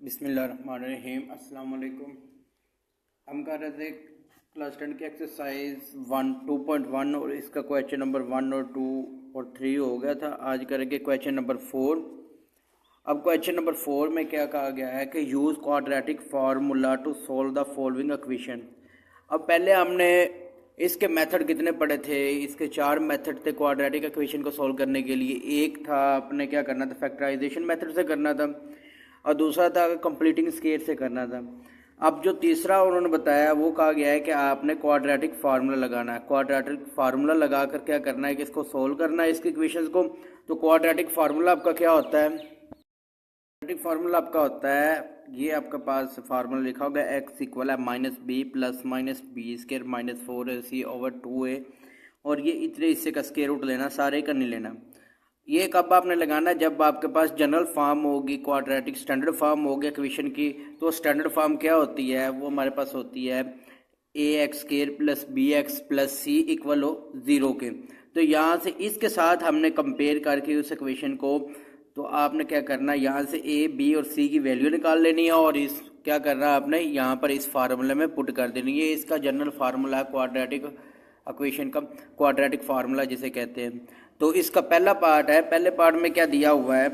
बिस्मिल्लाहिर्रहमानिर्रहीम। अस्सलाम वालेकुम। हम कर रहे थे क्लास 10 की एक्सरसाइज 1 2.1 और इसका क्वेश्चन नंबर 1 और 2 और 3 हो गया था। आज करेंगे क्वेश्चन नंबर 4। अब क्वेश्चन नंबर 4 में क्या कहा गया है कि use quadratic formula to solve the following equation. अब पहले हमने इसके मेथड कितने पढ़े थे? इसके 4 मेथड थे क्वाड्रेटिक इक्वेशन को सोल्व करने के लिए। एक था आपने क्या करना था, फैक्टराइजेशन मेथड से करना था, और दूसरा था कंप्लीटिंग स्केयर से करना था। अब जो तीसरा उन्होंने बताया वो कहा गया है कि आपने क्वाड्रेटिक फार्मूला लगाना है। क्वाड्रेटिक फार्मूला लगा कर क्या करना है कि इसको सोल्व करना है, इसकी इक्वेशंस को। तो क्वाड्रेटिक फार्मूला आपका क्या होता है? क्वाड्रेटिक फार्मूला आपका होता है, ये आपके पास फार्मूला लिखा होगा, एक्स इक्वल है minus b plus minus b square minus 4ac over 2a, और ये इतने हिस्से का स्केयर रूट लेना, सारे का नहीं लेना। ये कब आपने लगाना है? जब आपके पास जनरल फॉर्म होगी, क्वाड्रेटिक स्टैंडर्ड फॉर्म होगी इक्वेशन की। तो स्टैंडर्ड फॉर्म क्या होती है? वो हमारे पास होती है A X square plus B X plus C equal हो 0 के। तो यहाँ से इसके साथ हमने कंपेयर करके उस इक्वेशन को, तो आपने क्या करना है, यहाँ से ए बी और सी की वैल्यू निकाल लेनी है और इस क्या करना है आपने यहाँ पर इस फार्मूले में पुट कर देनी है। इसका जनरल फार्मूला है क्वाड्रेटिक इक्वेशन का, क्वाड्रेटिक फार्मूला जिसे कहते हैं। तो इसका पहला पार्ट है, पहले पार्ट में क्या दिया हुआ है,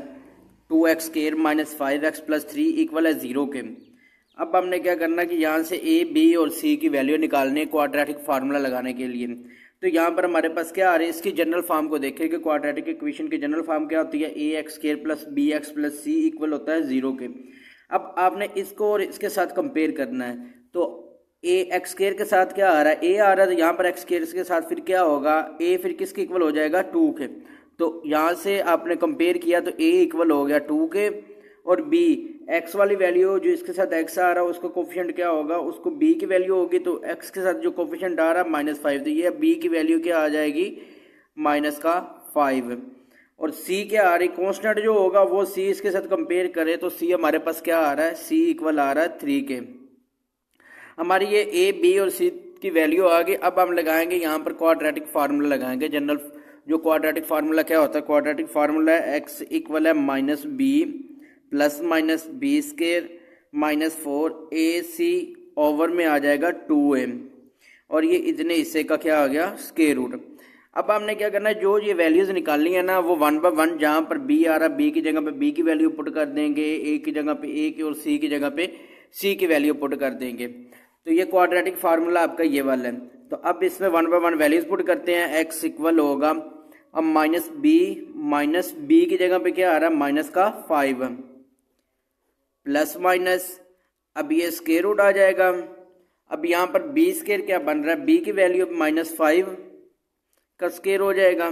2x square minus 5x plus 3 equal है 0 के। अब हमने क्या करना कि यहाँ से ए बी और सी की वैल्यू निकालनी है क्वाड्रेटिक फार्मूला लगाने के लिए। तो यहाँ पर हमारे पास क्या आ रहा है, इसकी जनरल फॉर्म को देखें कि क्वाड्रेटिक इक्वेशन की जनरल फॉर्म क्या होती है, A X square plus B X plus C equal होता है 0 के। अब आपने इसको और इसके साथ कंपेयर करना है। तो ए एक्स स्केयर के साथ क्या आ रहा है, ए आ रहा है, तो यहाँ पर एक्स स्केयर के साथ फिर क्या होगा, ए फिर किसके इक्वल हो जाएगा, 2 के। तो यहाँ से आपने कंपेयर किया तो ए इक्वल हो गया 2 के, और बी एक्स वाली वैल्यू जो इसके साथ एक्स आ रहा है उसका कोफिशिएंट क्या होगा, उसको बी की वैल्यू होगी, तो एक्स के साथ जो कोफिशिएंट आ रहा है -5, तो ये बी की वैल्यू क्या आ जाएगी, -5। और सी क्या आ रही, कांस्टेंट जो होगा वो सी इसके साथ कंपेयर करे तो सी हमारे पास क्या आ रहा है, सी इक्वल आ रहा है 3 के। हमारी ये ए बी और सी की वैल्यू आ गई। अब हम लगाएंगे यहाँ पर क्वाड्रेटिक फार्मूला लगाएंगे। जनरल जो क्वाड्रेटिक फार्मूला क्या होता है, क्वाड्रेटिक फार्मूला है एक्स इक्वल है minus b plus minus b square minus 4ac over में आ जाएगा 2a, और ये इतने हिस्से का क्या आ गया, स्केयर रूट। अब हमने क्या करना है, जो ये वैल्यूज निकालनी है ना, वो 1 बाय 1 जहाँ पर बी आ रहा है बी की जगह पे बी की वैल्यू पुट कर देंगे, ए की जगह पे ए की और सी की जगह पे सी की वैल्यू पुट कर देंगे। तो ये क्वाड्रेटिक फार्मूला आपका ये वाला है। तो अब इसमें 1 बाय 1 वैल्यूज पुट करते हैं। एक्स इक्वल होगा, अब माइनस बी की जगह पे क्या आ रहा है, -5 प्लस माइनस, अब ये स्केयर रूट आ जाएगा। अब यहाँ पर बी स्केयर क्या बन रहा है, बी की वैल्यू -5 का स्केयर हो जाएगा।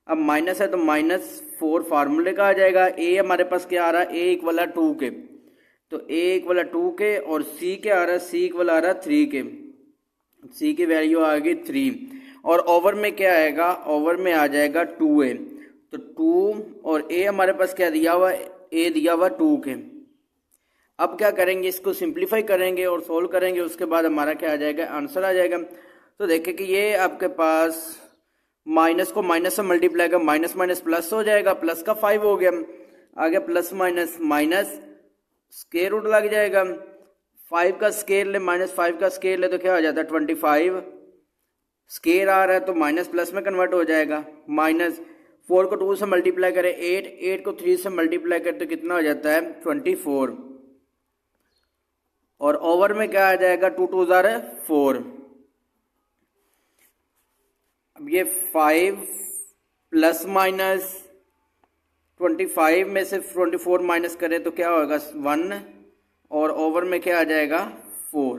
अब माइनस है तो -4 फार्मूले का आ जाएगा। ए हमारे पास क्या आ रहा है, ए इक्वल है 2 के, तो ए इक्वल है 2 के, और सी क्या आ रहा है, सी इक्वल आ रहा है 3 के। सी की वैल्यू आ गई 3, और ओवर में क्या आएगा, ओवर में आ जाएगा 2a। तो 2 और ए हमारे पास क्या दिया हुआ, ए दिया हुआ 2 के। अब क्या करेंगे, इसको सिंप्लीफाई करेंगे और सोल्व करेंगे, उसके बाद हमारा क्या आ जाएगा, आंसर आ जाएगा। तो देखें कि ये आपके पास माइनस को माइनस से मल्टीप्लाई कर माइनस माइनस प्लस हो जाएगा, प्लस का 5 हो गया, आ गया plus minus minus, square root लग जाएगा। 5 का स्केयर ले -5 का स्केयर ले तो क्या हो जाता है 25, स्केयर आ रहा है तो माइनस प्लस में कन्वर्ट हो जाएगा। -4 को 2 से मल्टीप्लाई करें 8 को 3 से मल्टीप्लाई करें तो कितना हो जाता है 24, और ओवर में क्या आ जाएगा 2 2 4। अब ये 5 प्लस माइनस 25 में से 24 माइनस करें तो क्या होगा 1, और ओवर में क्या आ जाएगा 4।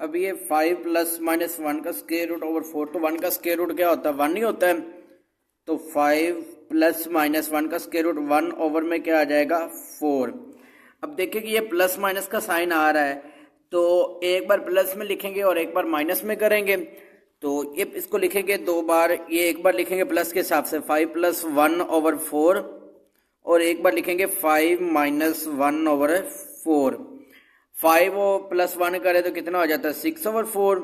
अब ये 5 प्लस माइनस 1 का स्क्वायर रूट ओवर 4, तो 1 का स्क्वायर रूट क्या होता है, 1 ही होता है। तो 5 प्लस माइनस 1 का स्क्वायर रूट 1 ओवर में क्या आ जाएगा 4। अब देखिए कि ये प्लस माइनस का साइन आ रहा है, तो एक बार प्लस में लिखेंगे और एक बार माइनस में करेंगे। तो ये इसको लिखेंगे 2 बार, ये एक बार लिखेंगे प्लस के हिसाब से 5 प्लस 1 ओवर 4, और एक बार लिखेंगे 5 माइनस 1 ओवर 4। 5 और प्लस 1 करें तो कितना हो जाता है 6 ओवर 4।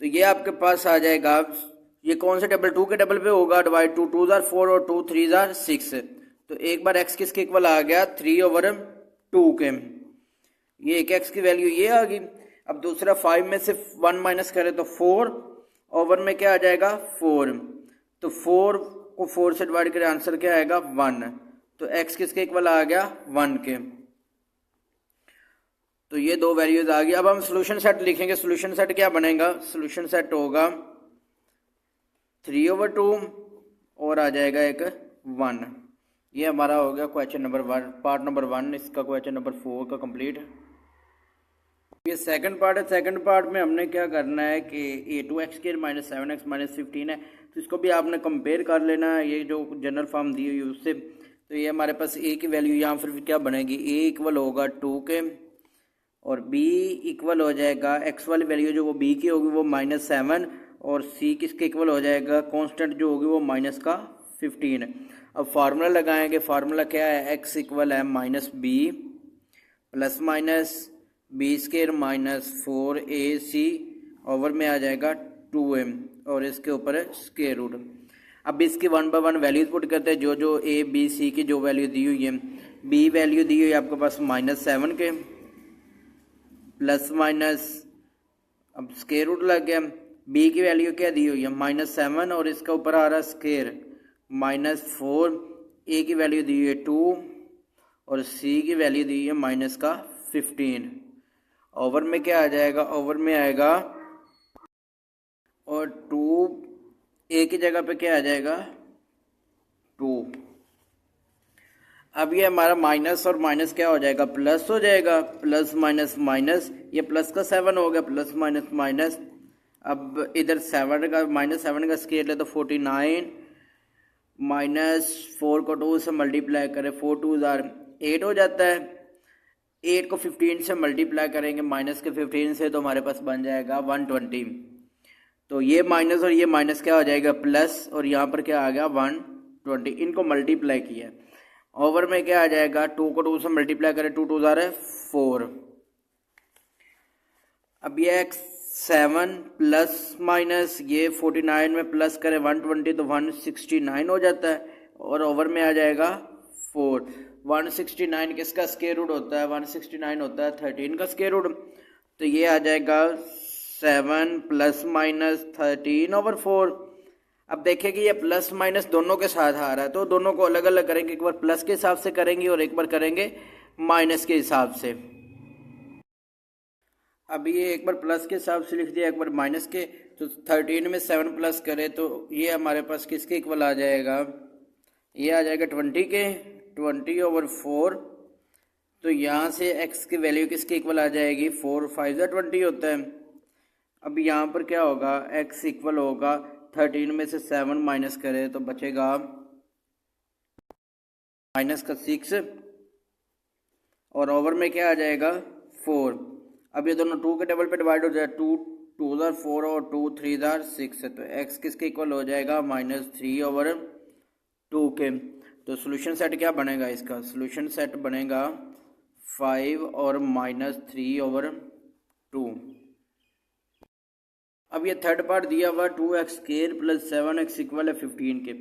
तो ये आपके पास आ जाएगा, ये कौन से टेबल, 2 के टेबल पे होगा, डिवाइड 2 2 4 और 2 3 6। तो एक बार x किसके इक्वल आ गया 3/2 के, ये एक x की वैल्यू ये आ गई। अब दूसरा 5 में से 1 माइनस करें तो 4 ओवर में क्या आ जाएगा 4, तो 4 को 4 से डिवाइड करें आंसर क्या आएगा 1, तो x किसके इक्वल आ गया 1 के। तो ये दो वैल्यूज आ गई। अब हम सोल्यूशन सेट लिखेंगे। सोल्यूशन सेट क्या बनेगा, सोल्यूशन सेट होगा 3/2 और आ जाएगा एक 1। ये हमारा हो गया क्वेश्चन नंबर 1, पार्ट नंबर 1 इसका। क्वेश्चन नंबर 4 का कंप्लीट। ये सेकंड पार्ट है। सेकंड पार्ट में हमने क्या करना है कि ये 2x² - 7x - 15 है, तो इसको भी आपने कंपेयर कर लेना है ये जो जनरल फॉर्म दी हुई है उससे। तो ये हमारे पास a की वैल्यू यहाँ फिर क्या बनेगी, a इक्वल होगा 2 के और b इक्वल हो जाएगा x वाली वैल्यू जो वो b की होगी वो -7 और c किसके इक्वल हो जाएगा, कांस्टेंट जो होगी वो माइनस का 15। अब फार्मूला लगाएंगे। फार्मूला क्या है, x इक्वल है -b plus minus b² - 4ac over में आ जाएगा 2m और इसके ऊपर है स्क्वायर रूट। अब इसकी 1 बाय 1 वैल्यूज पुट करते हैं, जो जो a b c की जो वैल्यू दी हुई है। b वैल्यू दी हुई है आपके पास -7 के प्लस माइनस, अब स्क्वायर रूट लग गया। b की वैल्यू क्या दी हुई है -7 और इसका ऊपर आ रहा है स्क्वायर -4, a की वैल्यू दी हुई है 2 और c की वैल्यू दी हुई है -15। ओवर में क्या आ जाएगा, ओवर में आएगा और 2 a की जगह पे क्या आ जाएगा 2। अब ये हमारा माइनस और माइनस क्या हो जाएगा प्लस हो जाएगा, प्लस माइनस माइनस, ये प्लस का 7 हो गया, प्लस माइनस माइनस। अब इधर 7 का -7 का स्क्वायर ले तो 49 -4 को 2 से मल्टीप्लाई करें 4 2 8 हो जाता है। 8 को 15 से मल्टीप्लाई करेंगे माइनस के 15 से तो हमारे पास बन जाएगा 120। तो ये माइनस और ये माइनस क्या हो जाएगा प्लस और यहाँ पर क्या आ गया 120, इनको मल्टीप्लाई किया। ओवर में क्या आ जाएगा 2 को 2 से मल्टीप्लाई करें 2 2 4। अब ये x7 प्लस माइनस ये 49 में प्लस करें 120 तो 169 हो जाता है और ओवर में आ जाएगा 4। 169 किसका स्क्वायर रूट होता है, 169 होता है 13 का स्क्वायर रूट। तो ये आ जाएगा 7 प्लस माइनस 13/4। अब देखें कि ये प्लस माइनस दोनों के साथ आ रहा है तो दोनों को अलग अलग करेंगे, एक बार प्लस के हिसाब से करेंगे और एक बार करेंगे माइनस के हिसाब से। अब ये एक बार प्लस के हिसाब से लिख दिया, एक बार माइनस के। तो 13 में 7 प्लस करें तो ये हमारे पास किसके इक्वल आ जाएगा, ये आ जाएगा 20 के, 20/4। तो यहाँ से x की वैल्यू किसके इक्वल आ जाएगी 4 5 20 होता है। अब यहाँ पर क्या होगा x इक्वल होगा 13 में से 7 माइनस करें तो बचेगा माइनस का 6 और ओवर में क्या आ जाएगा 4। अब ये दोनों 2 के टेबल पे डिवाइड हो जाए, 2 2 4 और 2 3 6 है। तो x किसके इक्वल हो जाएगा -3/2 के। तो सोल्यूशन सेट क्या बनेगा इसका, सोल्यूशन सेट बनेगा 5 और -3/2। अब ये थर्ड पार्ट दिया हुआ 2x² + 7x इक्वल है 15 के।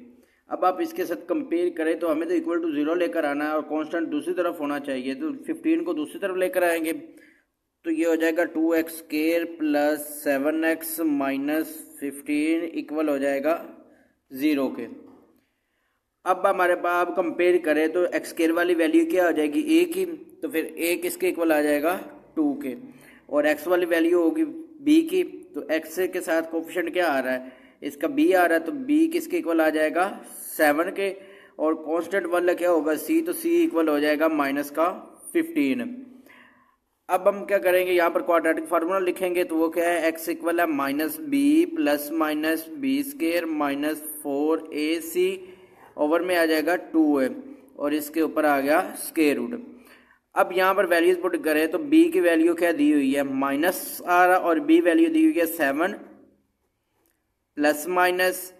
अब आप इसके साथ कंपेयर करें तो हमें तो इक्वल टू 0 लेकर आना है और कांस्टेंट दूसरी तरफ होना चाहिए, तो 15 को दूसरी तरफ लेकर आएंगे तो ये हो जाएगा 2x² + 7x - 15 इक्वल हो जाएगा 0 के। अब हमारे पास आप कंपेयर करें तो x² वाली वैल्यू क्या हो जाएगी a की, तो फिर a किसके इक्वल आ जाएगा 2 के और x वाली वैल्यू होगी b की। तो x के साथ कोफिशिएंट क्या आ रहा है, इसका b आ रहा है, तो b किसके इक्वल आ जाएगा 7 के और कांस्टेंट वाला क्या होगा c, तो c इक्वल हो जाएगा -15। अब हम क्या करेंगे यहाँ पर क्वाड्रेटिक फार्मूला लिखेंगे तो वो क्या है x इक्वल है -b plus minus b² - 4ac over में आ जाएगा 2m और इसके ऊपर आ गया स्क्वायर रूट। अब यहाँ पर वैल्यूज पुट करें तो b की वैल्यू क्या दी हुई है माइनस आ रहा और b वैल्यू दी हुई है 7 प्लस माइनस।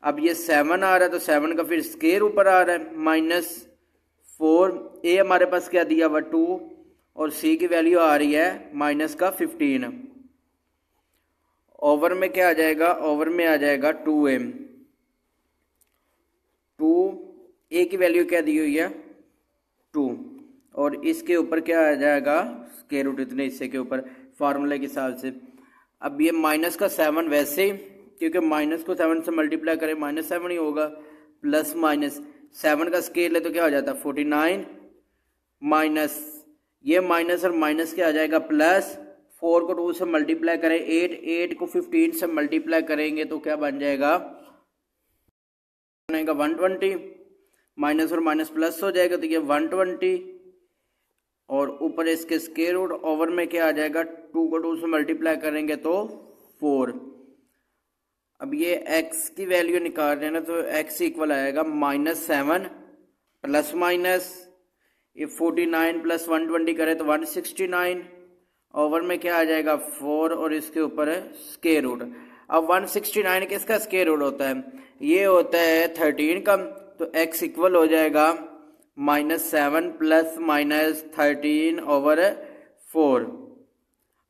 अब ये 7 आ रहा है तो 7 का फिर स्क्वायर ऊपर आ रहा है -4। a हमारे पास क्या दिया हुआ 2 और c की वैल्यू आ रही है -15। ओवर में क्या आ जाएगा, ओवर में आ जाएगा 2m। 2 ए की वैल्यू क्या दी हुई है 2 और इसके ऊपर क्या आ जाएगा स्क्वायर रूट इतने हिस्से के ऊपर फार्मूले के हिसाब से। अब ये माइनस का 7 वैसे ही क्योंकि माइनस को 7 से मल्टीप्लाई करें -7 ही होगा प्लस माइनस 7 का स्केल है तो क्या हो जाता है 49 माइनस ये माइनस और माइनस क्या आ जाएगा प्लस 4 को 2 से मल्टीप्लाई करें 8 को 15 से मल्टीप्लाई करेंगे तो क्या बन जाएगा बनेगा 120 माइनस और माइनस प्लस हो जाएगा तो ये 120 और ऊपर इसके स्क्वायर रूट ओवर में क्या आ जाएगा 2 को 2 से मल्टीप्लाई करेंगे तो 4। अब ये x की वैल्यू निकाल रहे हैं ना तो x इक्वल आएगा -7 प्लस माइनस ये 49 प्लस 120 करें तो 169 ओवर में क्या आ जाएगा 4 और इसके ऊपर है स्क्वायर रूट। अब 169 किसका स्क्वायर रूट होता है ये होता है 13 का तो x इक्वल हो जाएगा -7 प्लस -13 ओवर 4।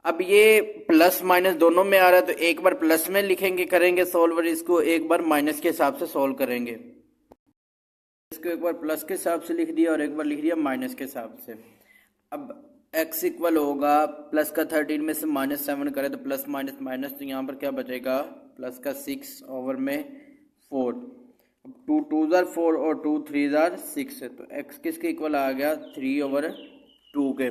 अब ये प्लस माइनस दोनों में आ रहा है तो एक बार प्लस में लिखेंगे करेंगे सॉल्व और इसको एक बार माइनस के हिसाब से सॉल्व करेंगे। इसको एक बार प्लस के हिसाब से लिख दिया और एक बार लिख दिया माइनस के हिसाब से। अब x इक्वल होगा प्लस का 13 में से -7 करें तो प्लस माइनस माइनस तो यहाँ पर क्या बचेगा प्लस का 6 ओवर में 4। अब 2 2 जार 4 और 2 3 जार 6 है तो x किसके इक्वल आ गया 3 ओवर 2 के।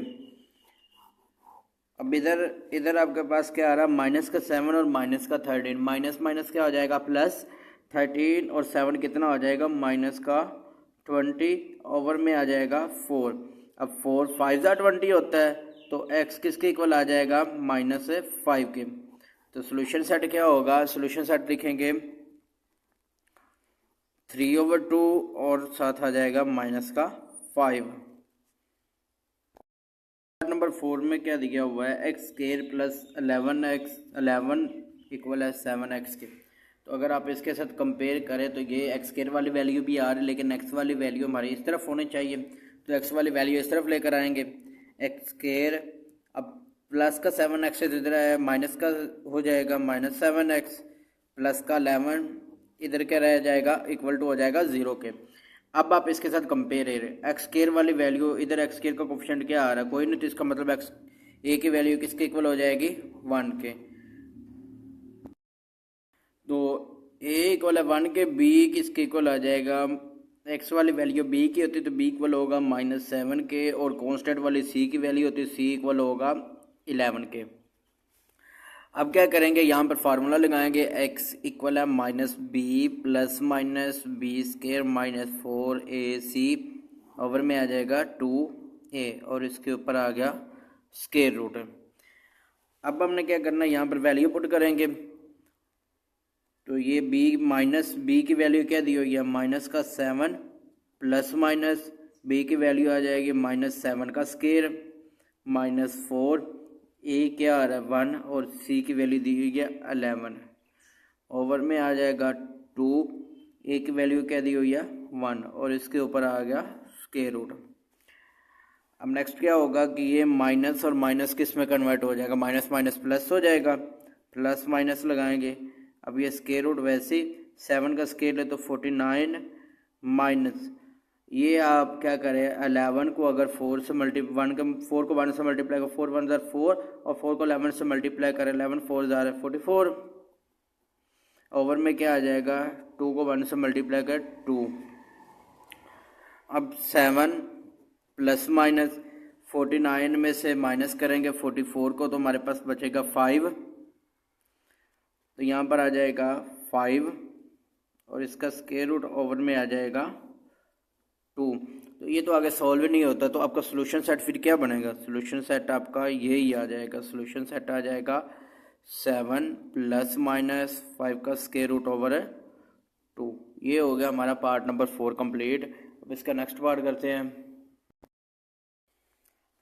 अब इधर आपके पास क्या आ रहा है माइनस का 7 और माइनस का 13 माइनस माइनस क्या हो जाएगा प्लस 13 और 7 कितना हो जाएगा माइनस का 20 ओवर में आ जाएगा 4। अब 4 5 जार 20 होता है तो x किसके इक्वल आ जाएगा -5 के। तो सोल्यूशन सेट क्या होगा सोल्यूशन सेट लिखेंगे 3 ओवर 2 और साथ आ जाएगा -5। नंबर 4 में क्या दिया हुआ है x स्क्वायर प्लस 11 इक्वल है 7x के। तो अगर आप इसके साथ कंपेयर करें तो ये x स्क्वायर वाली वैल्यू भी आ रही है लेकिन x वाली वैल्यू हमारी इस तरफ होनी चाहिए तो x वाली वैल्यू इस तरफ लेकर आएंगे x स्क्वायर। अब प्लस का 7x इधर है माइनस का हो जाएगा -7x प्लस का 11 इधर क्या रह जाएगा इक्वल टू हो जाएगा 0 के। अब आप इसके साथ कंपेयर एक्स स्क्वायर वाली वैल्यू इधर एक्स स्क्वायर का कोफिशिएंट क्या आ रहा है कोई नहीं तो इसका मतलब एक्स ए की वैल्यू किसके इक्वल हो जाएगी 1 के। तो ए इक्वल है 1 के बी किसके इक्वल आ जाएगा एक्स वाली वैल्यू बी की होती तो बी इक्वल होगा -7 के और कांस्टेंट वाली सी की वैल्यू होती सी इक्वल होगा 11 के। अब क्या करेंगे यहाँ पर फार्मूला लगाएंगे x इक्वल है -b plus minus b square -4ac over में आ जाएगा 2a और इसके ऊपर आ गया स्क्वायर रूट। अब हमने क्या करना है यहाँ पर वैल्यू पुट करेंगे तो ये b की वैल्यू क्या दी हुई है -7 प्लस माइनस b की वैल्यू आ जाएगी -7 का स्क्वायर -4 ए क्या आ रहा है 1 और सी की वैल्यू दी हुई है 11 ओवर में आ जाएगा 2 ए की वैल्यू क्या दी हुई है 1 और इसके ऊपर आ गया स्क्वायर रूट। अब नेक्स्ट क्या होगा कि ये माइनस और माइनस किस में कन्वर्ट हो जाएगा माइनस माइनस प्लस हो जाएगा प्लस माइनस लगाएंगे। अब ये स्क्वायर रूट वैसे ही 7 का स्क्वायर है तो 49 माइनस ये आप क्या करें 11 को अगर 4 से 4 को 1 से मल्टीप्लाई करें 4 1 जार 4 और 4 को 11 से मल्टीप्लाई करें 11 4 जार 44 ओवर में क्या आ जाएगा 2 को 1 से मल्टीप्लाई करें 2। अब 7 प्लस माइनस 49 में से माइनस करेंगे 44 को तो हमारे पास बचेगा 5 तो यहाँ पर आ जाएगा 5 और इसका स्क्वायर रूट ओवर में आ जाएगा 2। तो ये तो आगे सॉल्व नहीं होता तो आपका सोल्यूशन सेट फिर क्या बनेगा सोल्यूशन सेट आपका यही आ जाएगा सोल्यूशन सेट आ जाएगा 7 प्लस माइनस 5 का स्क्वायर रूट ओवर 2। ये हो गया हमारा पार्ट नंबर 4 कंप्लीट। अब इसका नेक्स्ट पार्ट करते हैं।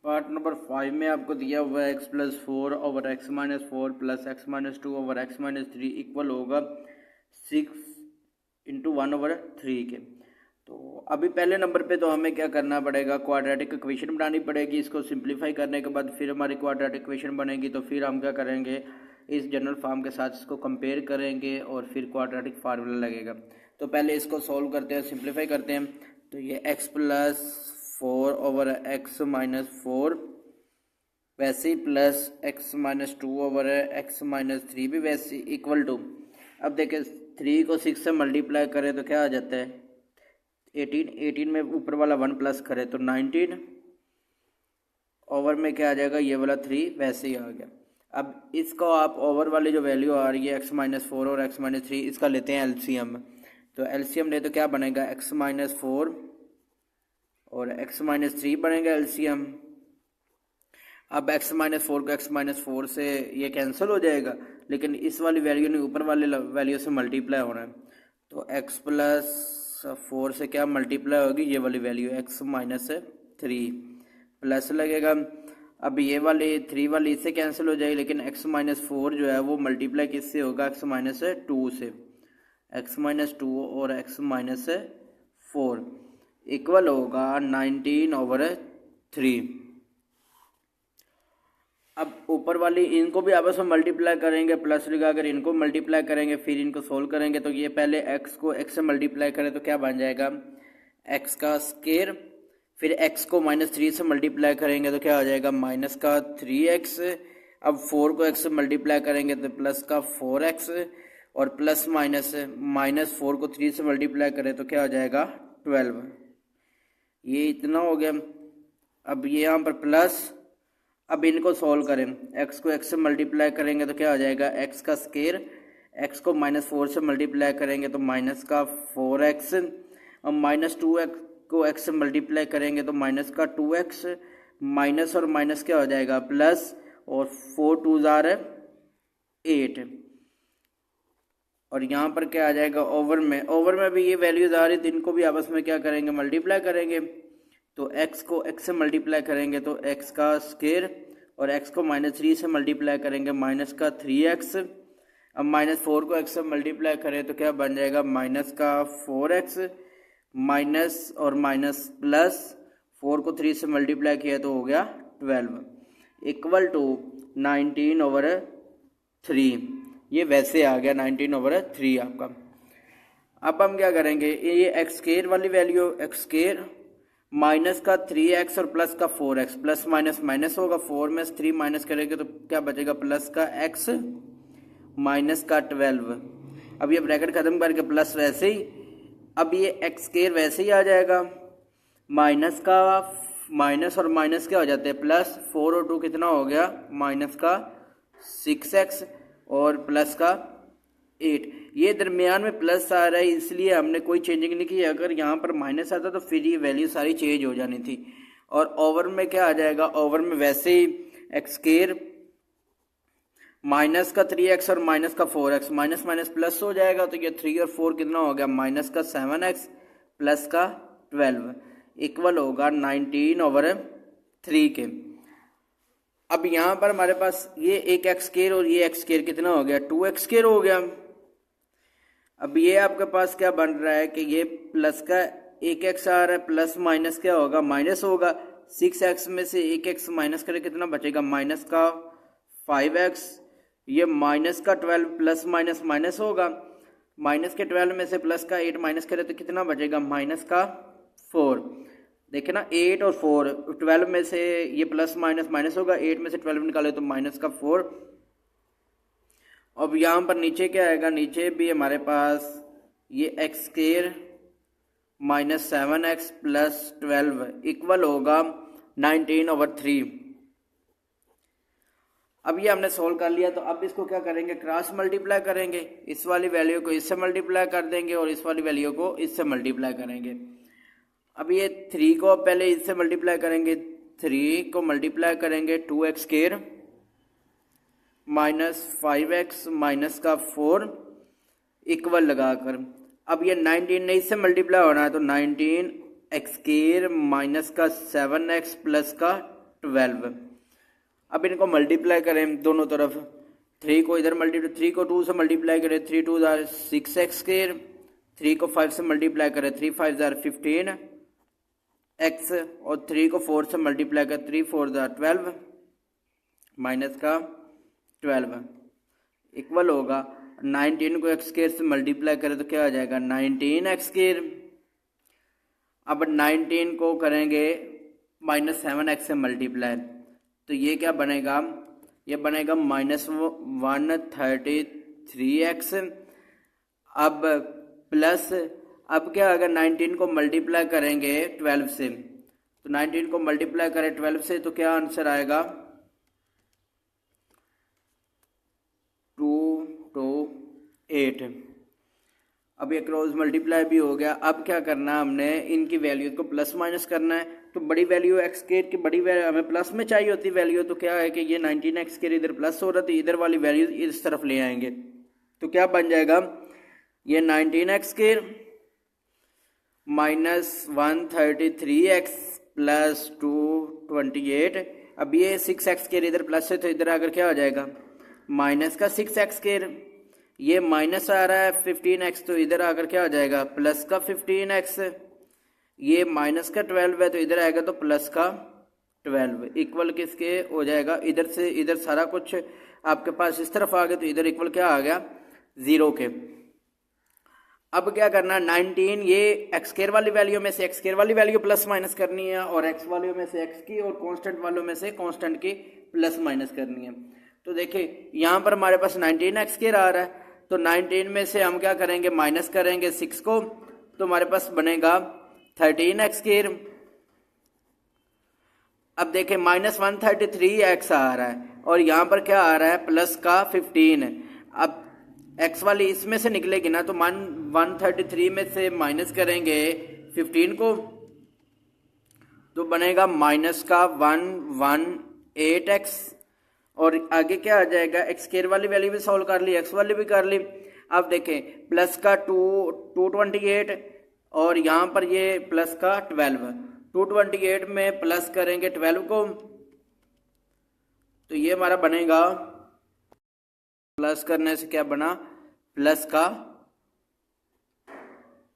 पार्ट नंबर 5 में आपको दिया हुआ है x + 4 over x - 4 plus x - 2 over x - 3 equal होगा 6 × 1 ओवर 3 के। तो अभी पहले नंबर पे तो हमें क्या करना पड़ेगा क्वाड्रेटिक इक्वेशन बनानी पड़ेगी। इसको सिंप्लीफाई करने के बाद फिर हमारी क्वाड्रेटिक इक्वेशन बनेगी तो फिर हम क्या करेंगे इस जनरल फॉर्म के साथ इसको कंपेयर करेंगे और फिर क्वाड्रेटिक फार्मूला लगेगा। तो पहले इसको सॉल्व करते हैं सिंप्लीफाई करते हैं। तो ये x प्लस 4/x-4 वैसे ही प्लस x-2/x-3 भी वैसे इक्वल टू, अब देखें 3 को 6 से मल्टीप्लाई करें तो क्या आ जाता है 18 में ऊपर वाला 1 प्लस करें तो 19 ओवर में क्या आ जाएगा ये वाला 3 वैसे ही आ गया। अब इसको आप ओवर वाली जो वैल्यू आ रही है x-4 और x-3 इसका लेते हैं एलसीएम। तो एलसीएम ले तो क्या बनेगा x-4 और x-3 बनेगा एलसीएम। अब x-4 को x-4 से ये कैंसिल हो जाएगा, लेकिन इस वाली वैल्यू ने ऊपर वाले वैल्यू से मल्टीप्लाई होना है। तो x प्लस 4 से क्या मल्टीप्लाई होगी ये वाली वैल्यू x-3 प्लस लगेगा। अब ये वाली 3 वाली इससे कैंसिल हो जाएगी, लेकिन x-4 जो है वो मल्टीप्लाई किससे होगा x-2 से। x-2 और x-4 इक्वल होगा 19/3। अब ऊपर वाली इनको भी आपस में मल्टीप्लाई करेंगे, प्लस लगाकर इनको मल्टीप्लाई करेंगे, फिर इनको सोल्व करेंगे। तो ये पहले x को x से मल्टीप्लाई करें तो क्या बन जाएगा x का स्क्वायर, फिर x को -3 से मल्टीप्लाई करेंगे तो क्या हो जाएगा माइनस का 3x। अब 4 को x से मल्टीप्लाई करेंगे तो प्लस का 4x, और प्लस -4 को 3 से मल्टीप्लाई करें तो क्या हो जाएगा 12। ये इतना हो गया। अब ये यहाँ पर प्लस, अब इनको सॉल्व करें, x को x से मल्टीप्लाई करेंगे तो क्या हो जाएगा x का स्क्वायर, x को -4 से मल्टीप्लाई करेंगे तो माइनस का 4x, अब -2x को x से मल्टीप्लाई करेंगे तो माइनस का 2x, माइनस और माइनस क्या हो जाएगा प्लस, और 4 2 8, और यहाँ पर क्या आ जाएगा ओवर में भी ये वैल्यूज आ रही थी, इनको भी आपस में क्या करेंगे मल्टीप्लाई करेंगे। तो x को x से मल्टीप्लाई करेंगे तो x का स्क्वायर, और x को -3 से मल्टीप्लाई करेंगे माइनस का 3x। अब -4 को x से मल्टीप्लाई करें तो क्या बन जाएगा माइनस का 4x, माइनस और माइनस प्लस, 4 को 3 से मल्टीप्लाई किया तो हो गया 12 इक्वल टू 19/3। ये वैसे आ गया 19/3 आपका। अब हम क्या करेंगे, ये एक्स स्क्वायर वाली वैल्यू एक्स स्क्वायर माइनस का 3x और प्लस का 4x, प्लस माइनस माइनस होगा, 4 में से 3 माइनस करेंगे तो क्या बचेगा प्लस का x माइनस का 12। अब ये ब्रैकेट खत्म करके प्लस वैसे ही, अब ये एक्स स्क्वायर वैसे ही आ जाएगा, माइनस का माइनस और माइनस क्या हो जाते हैं प्लस, 4 और 2 कितना हो गया माइनस का 6x और प्लस का 8। ये दरमियान में प्लस आ रहा है इसलिए हमने कोई चेंजिंग नहीं की। अगर यहाँ पर माइनस आता तो फिर ये वैल्यू सारी चेंज हो जानी थी। और ओवर में क्या आ जाएगा, ओवर में वैसे ही एक्स स्क्वायर माइनस का 3x और माइनस का 4x, माइनस माइनस प्लस हो जाएगा तो ये 3 और 4 कितना हो गया माइनस का 7x प्लस का 12 इक्वल होगा 19/3 के। अब यहाँ पर हमारे पास ये एक एक्स स्क्वायर और ये एक्स स्क्वायर कितना हो गया 2x स्क्वायर हो गया। अब ये आपके पास क्या बन रहा है कि ये प्लस का एक एक्स आ रहा है, प्लस माइनस क्या होगा माइनस होगा, 6x में से एक एक्स माइनस करें कितना बचेगा माइनस का 5x, ये माइनस का 12 प्लस माइनस माइनस होगा, माइनस के 12 में से प्लस का 8 माइनस करें तो कितना बचेगा माइनस का 4। देखिए ना 8 और 4, 12 में से ये प्लस माइनस माइनस होगा, 8 में से 12 निकाले तो माइनस का 4। अब यहाँ पर नीचे क्या आएगा, नीचे भी हमारे पास ये x square minus 7x plus 12 equal होगा 19/3। अब ये हमने सोल्व कर लिया, तो अब इसको क्या करेंगे क्रॉस मल्टीप्लाई करेंगे, इस वाली वैल्यू को इससे मल्टीप्लाई कर देंगे और इस वाली वैल्यू को इससे मल्टीप्लाई करेंगे। अब ये 3 को पहले इससे मल्टीप्लाई करेंगे, 3 को मल्टीप्लाई करेंगे 2x square minus 5x minus का 4 इक्वल लगाकर। अब ये 19 ने इससे मल्टीप्लाई होना है तो 19x स्क्वायर माइनस का 7x प्लस का 12। अब इनको मल्टीप्लाई करें दोनों तरफ, 3 को इधर मल्टीप्लाई, 3 को 2 से मल्टीप्लाई करें 3 2 6x स्क्वायर, 3 को 5 से मल्टीप्लाई करें 3 5 15 x, और 3 को 4 से मल्टीप्लाई करें 3 4 12 माइनस का 12 इक्वल होगा 19 को x स्क्वायर से मल्टीप्लाई करें तो क्या आ जाएगा 19x स्क्वायर। अब 19 को करेंगे -7x से मल्टीप्लाई, तो ये क्या बनेगा, ये बनेगा -133x। अब प्लस, अब क्या, अगर 19 को मल्टीप्लाई करेंगे 12 से, तो 19 को मल्टीप्लाई करें 12 से तो क्या आंसर आएगा, 2 to 8। अब ये क्रॉस मल्टीप्लाई भी हो गया। अब क्या करना है, हमने इनकी वैल्यू को प्लस माइनस करना है। तो बड़ी वैल्यू एक्स स्क्वायर की बड़ी वैल्यू हमें प्लस में चाहिए होती वैल्यू, तो क्या है कि ये 19x स्क्वायर इधर प्लस हो रहा था, इधर वाली वैल्यू इस तरफ ले आएंगे, तो क्या बन जाएगा, ये 19x स्क्वायर -133x प्लस 228। अब ये 6x स्क्वायर इधर प्लस है तो इधर आकर क्या हो जाएगा, माइनस का 6x स्क्वायर, ये माइनस आ रहा है 15x, तो इधर आकर क्या हो जाएगा, प्लस का 15x। ये माइनस का 12 है तो इधर आएगा तो प्लस का 12 इक्वल किसके हो जाएगा, इधर से इधर सारा कुछ आपके पास इस तरफ आ गया, तो इधर इक्वल क्या आ गया, 0 के। अब क्या करना, 19 ये एक्स स्क्वायर वाली वैल्यू में से एक्स स्क्वायर वाली वैल्यू प्लस माइनस करनी है, और एक्स वालों में से एक्स की और कांस्टेंट वालों में से कांस्टेंट की प्लस माइनस करनी है। तो देखिए यहाँ पर हमारे पास 19 एक्स स्क्वायर आ रहा है, तो 19 में से हम क्या करेंगे, माइनस करेंगे 6 को, तो हमारे पास बनेगा 13 एक्स स्क्वायर। अब देखें -133x आ रहा है और यहाँ पर क्या आ रहा है, प्लस का 15। अब x वाली इसमें से निकलेगी ना, तो 133 में से माइनस करेंगे 15 को, तो बनेगा माइनस का 118x। और आगे क्या आ जाएगा, एक्स स्क्वायर वाली वैल्यू भी सॉल्व कर ली, एक्स वाली भी कर ली। अब देखें प्लस का 228 और यहाँ पर ये प्लस का 12, 228 में प्लस करेंगे 12 को, तो ये हमारा बनेगा, प्लस करने से क्या बना, प्लस का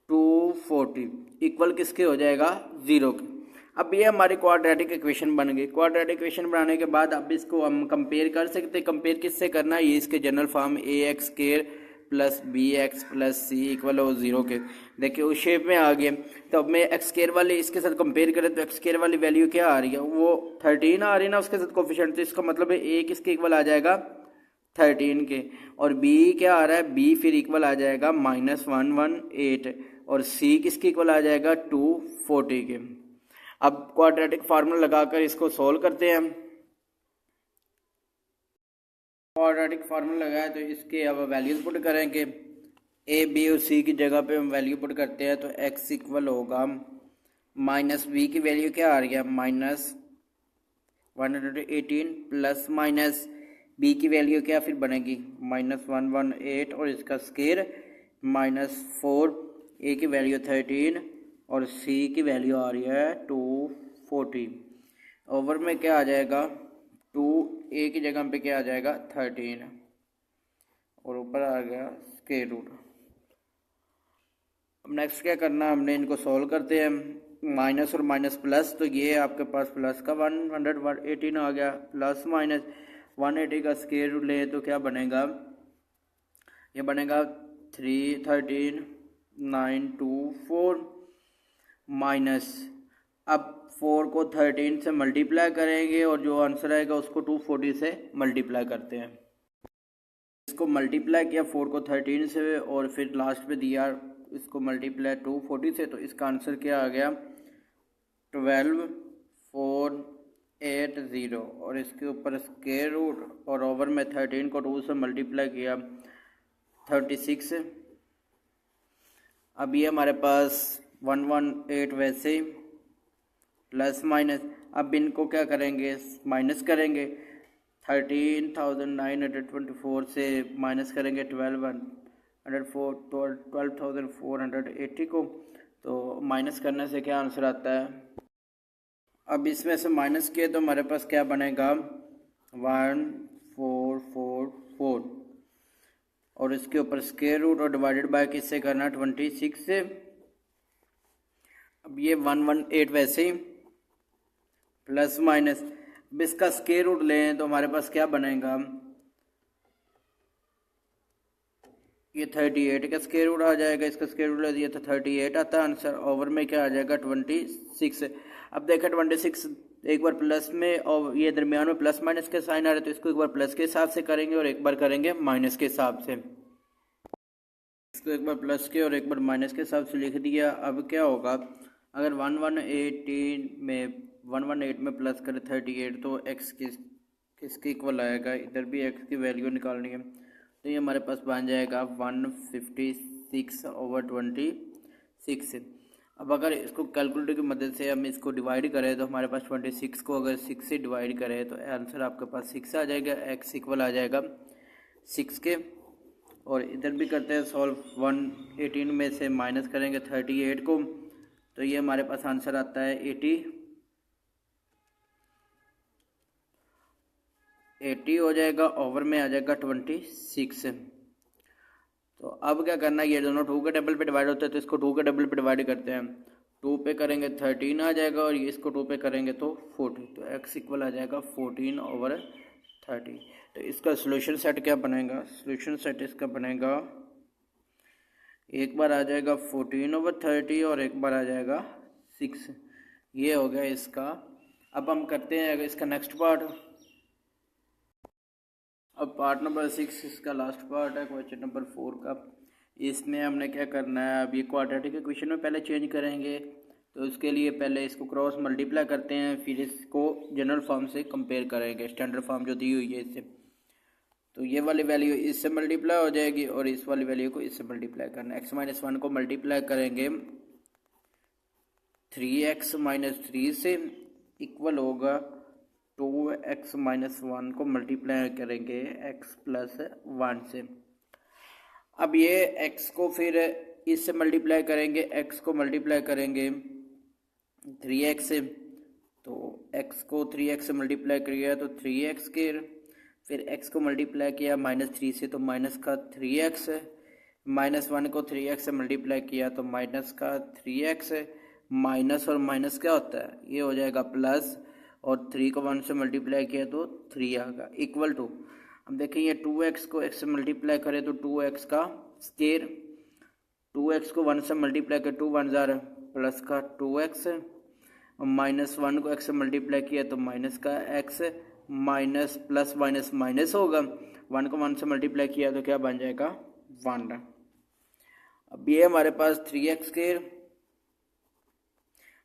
240 इक्वल किसके हो जाएगा, 0 के। अब ये हमारी क्वाड्रेटिक इक्वेशन बन गई। क्वाड्रेटिक इक्वेशन बनाने के बाद अब इसको हम कंपेयर कर सकते हैं। कंपेयर किससे करना है, ये इसके general form ax square plus bx plus c equal हो 0 के। देखिए उस शेप में आ गए। तो अब मैं एक्स स्क्वायर वाली इसके साथ कंपेयर करें तो एक्स स्क्वायर वाली वैल्यू क्या आ रही है, वो 13 आ रही है ना उसके साथ कोफिशिएंट, तो इसका मतलब है a किसके इक्वल आ जाएगा, 13 के। और b क्या आ रहा है, b फिर इक्वल आ जाएगा -118 और c किसके इक्वल आ जाएगा 240 के। अब क्वाड्रेटिक फार्मूला लगाकर इसको सोल्व करते हैं। क्वाड्रेटिक फार्मूला लगाया तो इसके अब वैल्यूज पुट करेंगे, a b और c की जगह पे हम वैल्यू पुट करते हैं, तो x इक्वल होगा -b की वैल्यू क्या आ रही है, -118 प्लस माइनस b की वैल्यू क्या फिर बनेगी -118 और इसका स्क्वायर -4, a की वैल्यू 13 और c की वैल्यू आ रही है 240। ओवर में क्या आ जाएगा, 2a की जगह पे क्या आ जाएगा 13 और ऊपर आ गया स्क्वायर रूट। अब नेक्स्ट क्या करना, हमने इनको सॉल्व करते हैं, माइनस और माइनस प्लस, तो ये आपके पास प्लस का 118 आ गया, प्लस माइनस 180 का स्क्वायर रूट ले तो क्या बनेगा, ये बनेगा 313,924 माइनस, अब 4 को 13 से मल्टीप्लाई करेंगे और जो आंसर आएगा उसको 240 से मल्टीप्लाई करते हैं। इसको मल्टीप्लाई किया 4 को 13 से और फिर लास्ट पे दिया इसको मल्टीप्लाई 240 से, तो इसका आंसर क्या आ गया 12480 और इसके ऊपर स्क्वायर रूट और ओवर में 13 को 2 से मल्टीप्लाई किया 36। अब ये हमारे पास 118 वैसे प्लस माइनस, अब इनको क्या करेंगे माइनस करेंगे, 13,924 से माइनस करेंगे 12,480 को, तो माइनस करने से क्या आंसर आता है। अब इसमें से माइनस किए तो हमारे पास क्या बनेगा 1444 और इसके ऊपर स्क्वायर रूट और डिवाइडेड बाय किससे करना 26 से। अब ये 118 वैसे ही प्लस माइनस, अब इसका स्क्वायर रूट लें तो हमारे पास क्या बनेगा ये 38 का स्क्वायर रूट आ जाएगा, इसका स्क्वायर रूट ले दिया तो 38 आता है आंसर। ओवर में क्या आ जाएगा 26। अब देखा 26 एक बार प्लस में और ये दरमियान में प्लस माइनस के साइन आ रहे, तो इसको एक बार प्लस के हिसाब से करेंगे और एक बार करेंगे माइनस के हिसाब से। इसको एक बार प्लस के और एक बार माइनस के हिसाब से लिख दिया। अब क्या होगा, अगर 118 में प्लस करें 38 तो एक्स किसके इक्वल आएगा, इधर भी एक्स की वैल्यू निकालनी है, तो ये हमारे पास बन जाएगा 156/26। अब अगर इसको कैलकुलेटर की मदद से हम इसको डिवाइड करें तो हमारे पास 26 को अगर 6 से डिवाइड करें तो आंसर आपके पास 6 आ जाएगा, एक्स इक्वल आ जाएगा 6 के। और इधर भी करते हैं सॉल्व, 118 में से माइनस करेंगे 38 को, तो ये हमारे पास आंसर आता है 80 हो जाएगा, ओवर में आ जाएगा 26। तो अब क्या करना है, ये दोनों 2 के डबल पे डिवाइड होते हैं तो इसको 2 के डबल पे डिवाइड करते हैं। 2 पे करेंगे 13 आ जाएगा और ये इसको 2 पे करेंगे तो 40, तो x इक्वल आ जाएगा 14/30। तो इसका सोल्यूशन सेट क्या बनेगा, सोल्यूशन सेट इसका बनेगा, एक बार आ जाएगा 14/30 और एक बार आ जाएगा 6। ये हो गया इसका। अब हम करते हैं इसका नेक्स्ट पार्ट। अब पार्ट नंबर 6 इसका लास्ट पार्ट है, क्वेश्चन नंबर 4 का। इसमें हमने क्या करना है, अब ये क्वाड्रेटिक इक्वेशन में पहले चेंज करेंगे, तो उसके लिए पहले इसको क्रॉस मल्टीप्लाई करते हैं, फिर इसको जनरल फॉर्म से कंपेयर करेंगे, स्टैंडर्ड फॉर्म जो दी हुई है इससे। तो ये वाली वैल्यू इससे मल्टीप्लाई हो जाएगी और इस वाली वैल्यू को इससे मल्टीप्लाई करना है। x-1 को मल्टीप्लाई करेंगे 3x-3 से, इक्वल होगा 2x-1 को मल्टीप्लाई करेंगे x+1 से। अब ये x को फिर इससे मल्टीप्लाई करेंगे, x को मल्टीप्लाई करेंगे 3x से, तो x को 3x से मल्टीप्लाई किया तो 3x के, फिर x को मल्टीप्लाई किया -3 से तो माइनस का 3x, -1 को 3x से मल्टीप्लाई किया तो माइनस का 3x, माइनस और माइनस क्या होता है, ये हो जाएगा प्लस, और 3 को 1 से मल्टीप्लाई किया तो 3 आएगा, इक्वल टू। अब देखिए ये 2x को x से मल्टीप्लाई करें तो 2x का स्क्वायर, 2x को 1 से मल्टीप्लाई कर 2 1 जार प्लस का 2x, और -1 को x से मल्टीप्लाई किया तो माइनस का x, minus plus minus minus होगा, 1 को 1 से मल्टीप्लाई किया तो क्या बन जाएगा 1। अब ये हमारे पास 3x स्क्वायर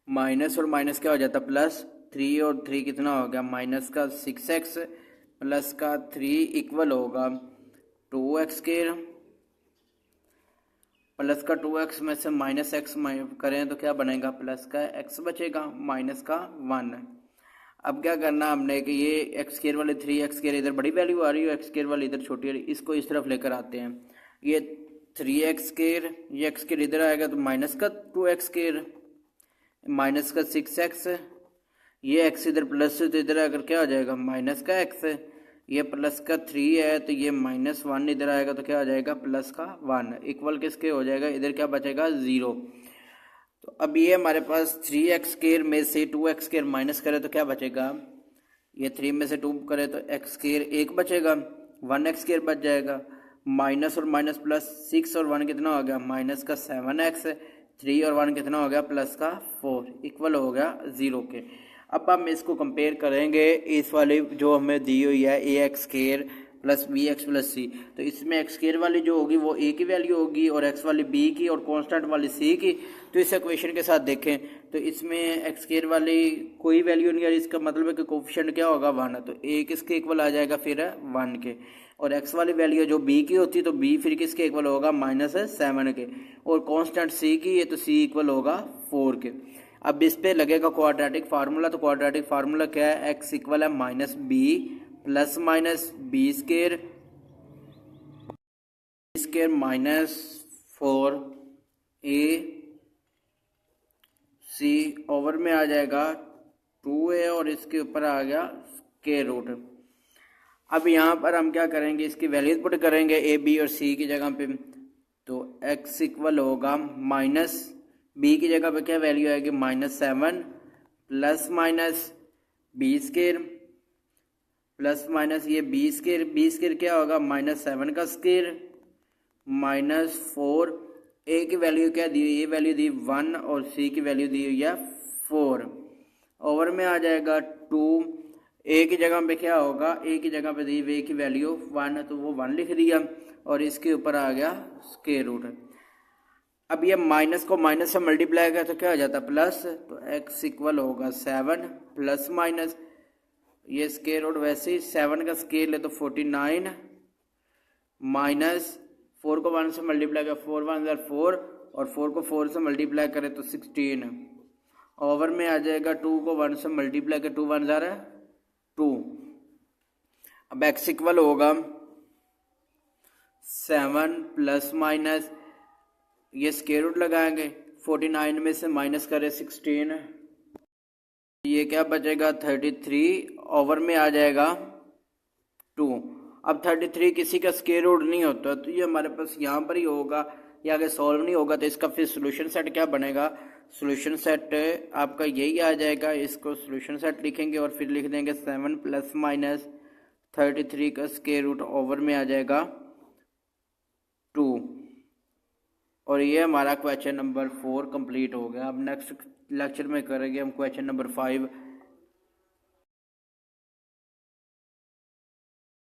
माइनस और माइनस क्या हो जाता प्लस, 3 और 3 कितना हो गया माइनस का 6x प्लस का 3 इक्वल होगा 2x स्क्वायर, प्लस का 2x में से माइनस x करें तो क्या बनेगा, प्लस का x बचेगा, माइनस का 1। अब क्या करना हमने कि ये एक्स स्क्वायर वाले 3x स्क्वायर इधर बड़ी वैल्यू आ रही है, एक्स स्क्वायर वाली इधर छोटी आ रही है, इसको इस तरफ लेकर आते हैं। ये 3x स्क्वायर, ये x स्क्वायर इधर आएगा तो माइनस का 2x स्क्वायर, माइनस का 6x, ये x इधर प्लस तो इधर आकर क्या हो जाएगा माइनस का x, ये प्लस का 3 है तो ये -1 इधर आएगा तो क्या हो जाएगा प्लस का 1, इक्वल किसके हो जाएगा, इधर क्या बचेगा 0। तो अब ये हमारे पास 3x स्क्वायर में से 2x स्क्वायर माइनस करें तो क्या बचेगा, ये 3 में से 2 करें तो x स्क्वायर 1 बचेगा, 1x स्क्वायर बच जाएगा, माइनस और माइनस प्लस 6 और 1 कितना हो गया माइनस का 7x, 3 और 1 कितना हो गया प्लस का 4, इक्वल हो गया 0 के। अब हम इसको कंपेयर करेंगे इस वाली जो हमें दी हुई है ax square plus bx plus c, तो इसमें x स्क्वायर वाली जो होगी वो a की वैल्यू होगी और x वाली b की और कांस्टेंट वाली c की। तो इस इक्वेशन के साथ देखें तो इसमें x स्क्वायर वाली कोई वैल्यू नहीं है, इसका मतलब है कि कोफिशिएंट क्या होगा 1, तो a किसके इक्वल आ जाएगा फिर 1 के, और x वाली वैल्यू जो b की होती है तो b फिर किसके इक्वल होगा -7 के, और कांस्टेंट c की है तो c इक्वल होगा 4 के। अब इस पे लगेगा क्वाड्रेटिक फार्मूला, तो क्वाड्रेटिक फार्मूला क्या है, x इक्वल है -b plus minus b square minus 4ac over में आ जाएगा 2a और इसके ऊपर आ गया स्क्वायर रूट। अब यहाँ पर हम क्या करेंगे, इसकी वैल्यूज पुट करेंगे a b और c की जगह पे, तो x इक्वल होगा माइनस b की जगह पे क्या वैल्यू आएगी -7 plus minus b square plus minus ये b स्क्वायर क्या होगा -7 का स्क्वायर -4, ए की वैल्यू क्या दी, ये वैल्यू दी 1 और सी की वैल्यू दी हुई है 4। ओवर में आ जाएगा 2, ए की जगह पे क्या होगा, ए की जगह पे दी हुई ए की वैल्यू 1 तो वो 1 लिख दिया और इसके ऊपर आ गया स्क्वायर रूट। अब ये माइनस को माइनस से मल्टीप्लाई किया तो क्या हो जाता प्लस, तो x इक्वल होगा 7 प्लस माइनस ये स्क्वायर रूट, वैसे ही 7 का स्केल है तो 49 माइनस 4 को 1 से मल्टीप्लाई किया 4 1 4 और 4 को 4 से मल्टीप्लाई करें तो 16। ओवर में आ जाएगा 2 को 1 से मल्टीप्लाई कर 2 1 2। अब x इक्वल होगा 7 प्लस माइनस ये स्क्वायर रूट लगाएंगे 49 में से माइनस करें 16, ये क्या बचेगा 33। ओवर में आ जाएगा 2। अब 33 किसी का स्क्वायर रूट नहीं होता तो ये हमारे पास यहाँ पर ही होगा, या अगर सॉल्व नहीं होगा तो इसका फिर सोल्यूशन सेट क्या बनेगा, सोल्यूशन सेट आपका यही आ जाएगा। इसको सोल्यूशन सेट लिखेंगे और फिर लिख देंगे 7 प्लस माइनस 33 का स्क्वायर रूट, ओवर में आ जाएगा 2। और ये हमारा क्वेश्चन नंबर 4 कंप्लीट हो गया। अब नेक्स्ट लेक्चर में करेंगे हम क्वेश्चन नंबर 5।